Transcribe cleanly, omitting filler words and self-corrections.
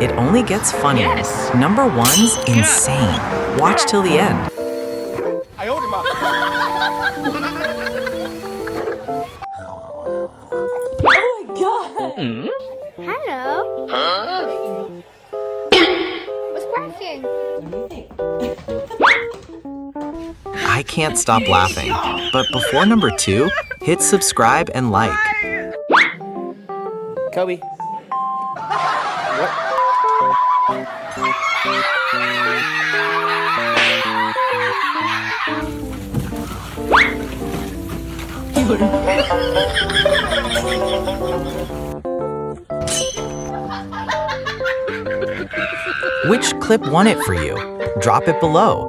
It only gets funnier. Yes. Number 1's insane. Watch till the end. Hello. What's cracking? I can't stop laughing. But before number 2, hit subscribe and like. Kobe. Which clip won it for you? Drop it below.